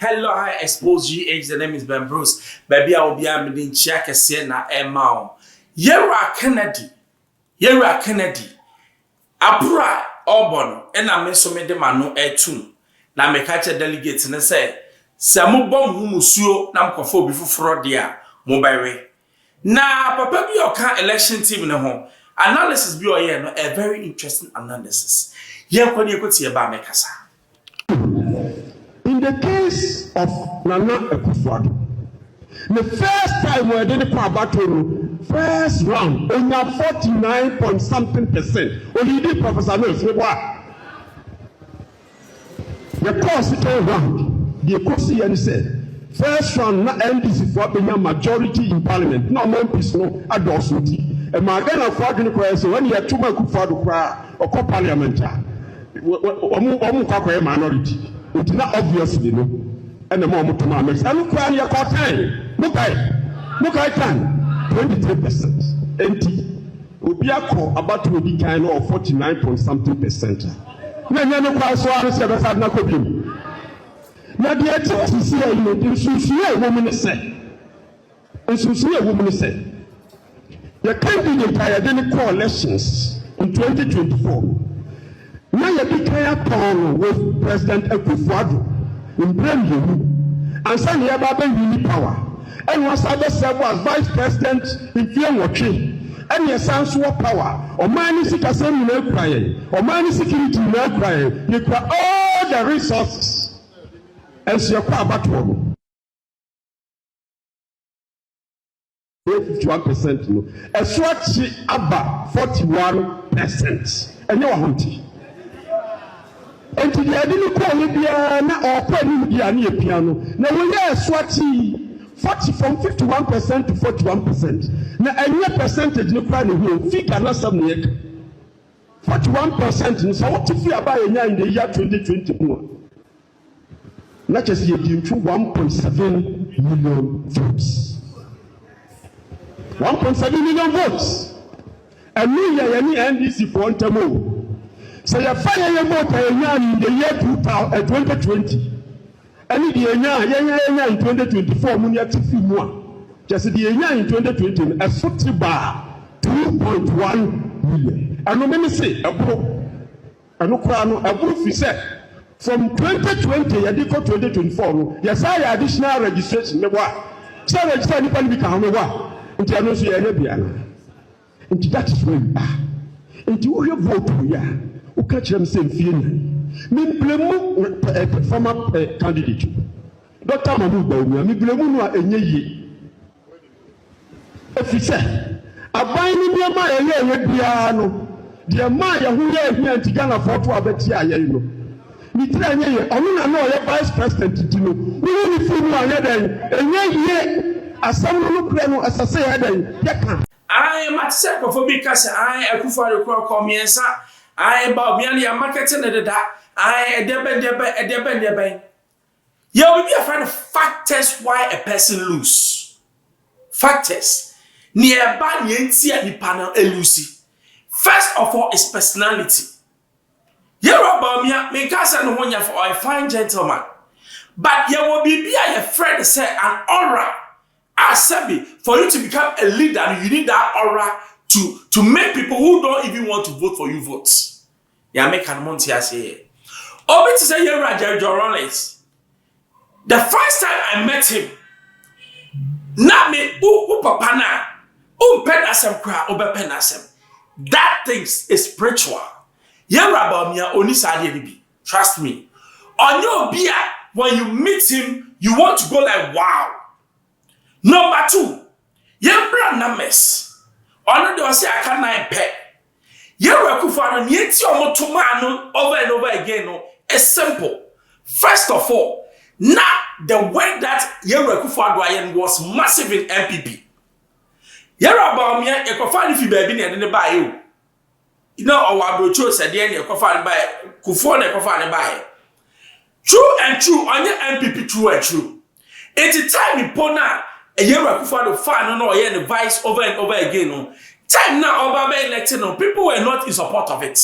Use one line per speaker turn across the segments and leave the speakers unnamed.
Hello, hi, Xposed GH. The name is Ben Bruce. Baby, I will be a meeting check a na Emma. Yera Kennedy. Apura Auburn, and I miss so many manu etun. Na me catch a delegate and say, Samu bomb humusuo, nam kofo before fraudia, mobile. Na papa be your election team in the home. Analysis be a very interesting analysis. Yen kwani ekoti eba mekasa.
In the case of Nana Akufo-Addo, the first time we did the battle, first round, only 49 point something %. Only did Professor Mills. The course round, the course and said, first round, na NDC for a majority in parliament, no more peace, no adversity. And my girl of Fagin question when you are too much for or co-parliament, or minority. It's not obviously no. And the moment to my mix. And look where you're caught time. Look I can 23%. Empty. Will be a call about to be kind of 49 point something %. No quite so I said I not copy. Now the attempt to see a woman said. And so see a woman said. The candidate I identical elections in 2024. Now you became power with President Akufo-Addo in Brandon and San Yababa really power. And was other served as Vice President in Fiamochi. And your son's power. Or money security no crying. Or money security no crying. You cry all the resources. And so you're quite back home. 51% no. A Swatchi Abba 41%. And you're hunting. And to the idea call Libya or Libya near piano. Now we are swatty 40 from 51% to 41%. Now a new percentage no crime here, figure not some yet. 41%. So what if you are buying in the year 2021? Not just you give 1.7 million votes. 1.7 million votes. And me any NDC for one time. So you fire your vote in the year 2020. And the year in 2024, just the year in 2020, a 40 bar 2.1 million. And no many say a book. And no crown, a book we said from 2020 and 2024. Yes, I additional registration. So register anybody become one. Into no see Arabian. Into that is where you are. Into your vote we are. Who catch them same feeling? Me blame former candidate. Dr. Bawumia, me blame no enye. If you say, abani bi ma eye biano, de ma ya hu ye hia ntigana foto abeti aye no. Me tira nye ye, onu na no ye vice president di no. We ni fi mu aye den, enye ye asam no kure no asase ya den. Ye kan.
I am at second because I Akufo-Addo call me answer. I Bawumia marketing that I debe. You will be a friend of factors why a person lose. Factors. Nearby yentia ni panel elusi. First of all is personality. You Bawumia make us an one for a fine gentleman. But you will be a friend say an aura. Asabi, for you to become a leader, you need that aura to make people who don't even want to vote for you votes. Yeah, make an month here say. Obi to say here Roger Rollins. The first time I met him, na me papa na penasem kra penasem. That thing is spiritual. Yeah, Bawumia oni sade bi. Trust me. On your beer, when you meet him, you want to go like wow. Number 2, yembra na mess. Ono de say aka na pe. Yera Akufo-Addo nieti omotoma no over and over again no is simple. First of all, now the way that Yera Akufo-Addo was massive in NPP. Yera Bawumia ekofani fi baby na de ba you. You know our brocho said the ekofani ba Kufo na ekofani ba. True and true on your NPP true and true. It's time ipona Yera Akufo-Addo fan no the vice over and over again no. Time now Obama elected no people were not in support of it.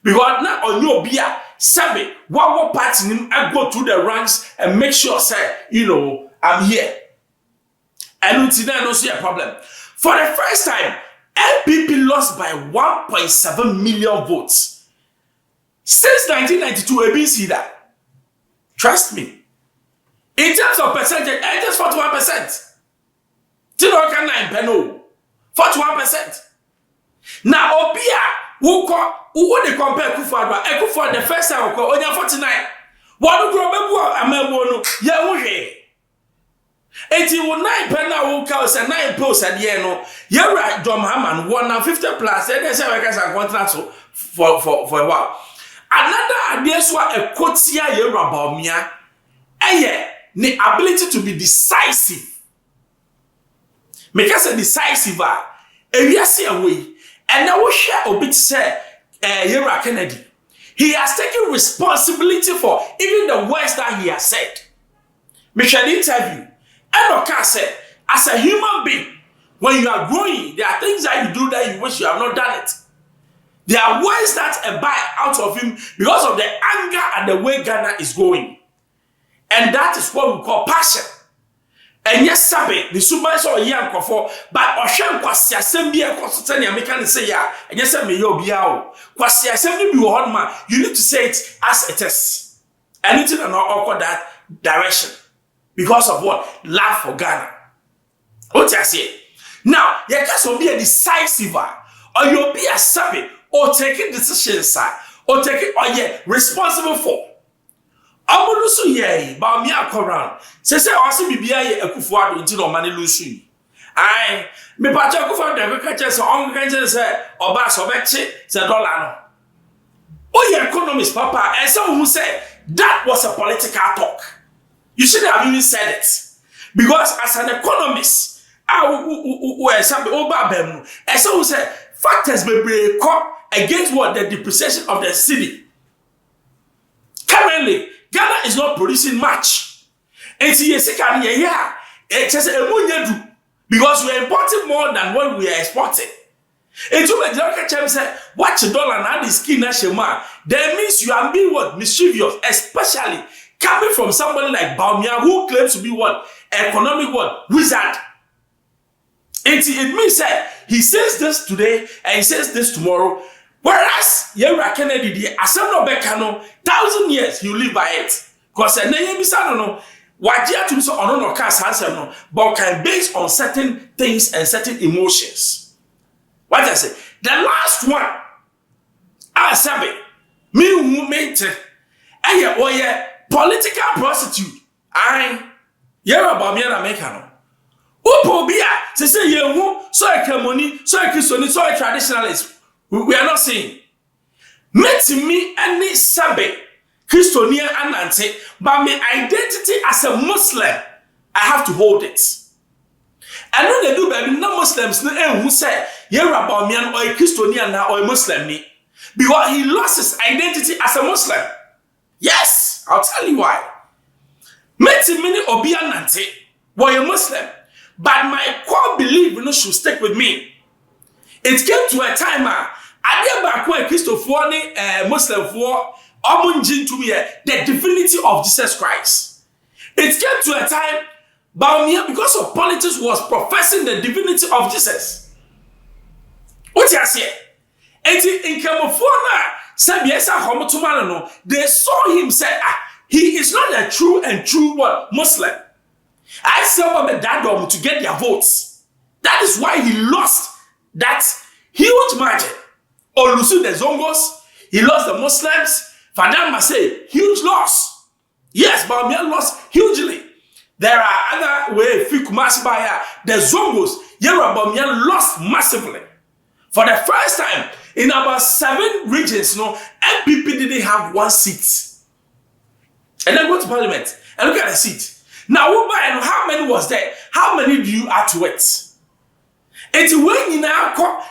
Because now on your beer Sabi, what party I go through the ranks and make sure, say, I'm here. And until then, I don't see a problem. For the first time, NPP lost by 1.7 million votes. Since 1992, we see that. Trust me. In terms of percentage, just 41%. Tino can 41%. Now, Obia, who they compare Kufuor? Kufuor the first time only 49. One grow Eti wo 9 penna wo ka say 9 posts at the end no. Yera Dom Haman 150 plus. They say we can contract for a while. Another idea so a quotia Yera Bawumia. The ability to be decisive. Make us a decisive. We are see away. And now we share a bit say Yera Kennedy. He has taken responsibility for even the words that he has said. Me shall interview. And Oka said, as a human being, when you are growing, there are things that you do that you wish you have not done it. There are words that abide out of him because of the anger and the way Ghana is going. And that is what we call passion. And yes, Sabe, the supervisor or young for, but Oshan Kwasia Sembia Consultania Mekan say ya, and yes, I may yo biao. Kwasia Sembi be one man, you need to say it as it is. And it's not awkward that direction. Because of what? Love for Ghana. What I say? Now, you can be a decisive, or you'll be a savvy, or taking decisions, or taking, or responsible for. Abulusu ye, Bawumia Koran. Say, I see me be a Kufuor until on money lusu. I, me patch Kufuor, the catches on catches, or bass or betchy, said $1. Oh, yeah, economist, Papa, and someone who said that was a political talk. You shouldn't have even said it. Because as an economist, as someone who said, factors may be caught against what the depreciation of the city. Currently, Ghana is not producing much. And see, because we are importing more than what we are exporting. And to the director said, watch the dollar and the skin that means you are being what? Mischievous, especially coming from somebody like Bawumia who claims to be what? Economic what? Wizard. It means that he says this today and he says this tomorrow. Whereas Yera Kennedy, the Assemble Bekano, 1,000 years he will live by it. Because a name is no. Wajia to so on no cast answer no, but can based on certain things and certain emotions. What I say? The last one, I said, me movement, political prostitute. Yera Bawumia na mekano. Upo bia, say ye so a money, so a Christian, so a traditionalist. We are not saying. Met me any Sabe, Christonia and Nante, but my identity as a Muslim, I have to hold it. I know they do, baby, no Muslims who say, Yera Bawumia or a Christonia or a Muslim. Because he lost his identity as a Muslim. Yes, I'll tell you why. Met me Obia Nante, were a Muslim, but my core belief should stick with me. It came to a time I never quite Christopher Muslim for Omunjin to me the divinity of Jesus Christ. It came to a time Bawumia, because of politics, was professing the divinity of Jesus. What you say? And in California, they saw him say, he is not a true what? Muslim. I saw him that to get their votes. That is why he lost that huge margin. Olusu the Zongos, he lost the Muslims. Fadama say huge loss. Yes, Bawumia lost hugely. There are other ways. The Zongos, Yera Bawumia lost massively. For the first time in about 7 regions, NPP didn't have 1 seat. And then go to Parliament and look at the seat. Now, how many was there? How many do you add to it? And when you now come,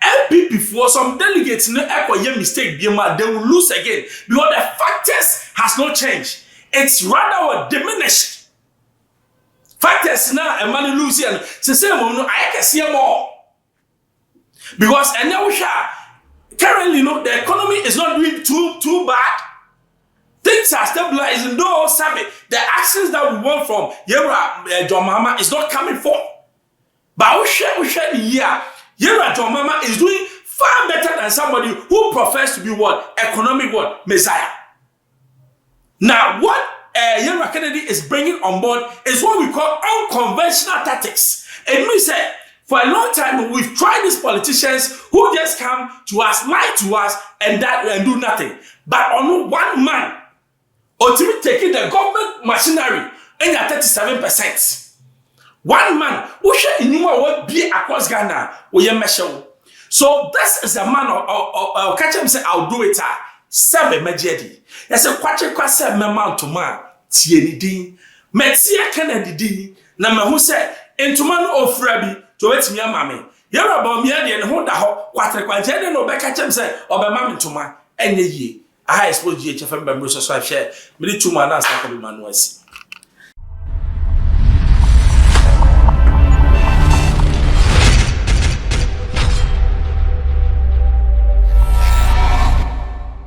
NPP for some delegates no mistake, they will lose again because the factors has not changed. It's rather diminished. Factors now and money losing. So say I can see more because and now we shall currently, the economy is not doing too bad. Things are stabilizing. Though, the actions that we want from Yera John Mama is not coming from. But we share Yera John Mama is doing far better than somebody who professes to be what? Economic what? Messiah. Now, what Yera Kennedy is bringing on board is what we call unconventional tactics. It means that for a long time, we've tried these politicians who just come to us, lie to us, and do nothing. But on one man, ultimately taking the government machinery in at 37%. One man who should what be across Ghana, so this is a man of catch him say, I'll do it. Seven majedi. Yes, a quache quase memount to man, Tieni Dean, Metia Kennedy, Nama who said, into man of Frebi. To wait me, mammy. You're about me and hold the hot, what I can no back at him say, or by mammy to my any ye. I suppose ye, Jeff and Bambus, so I share. Many 2 man as like a man was.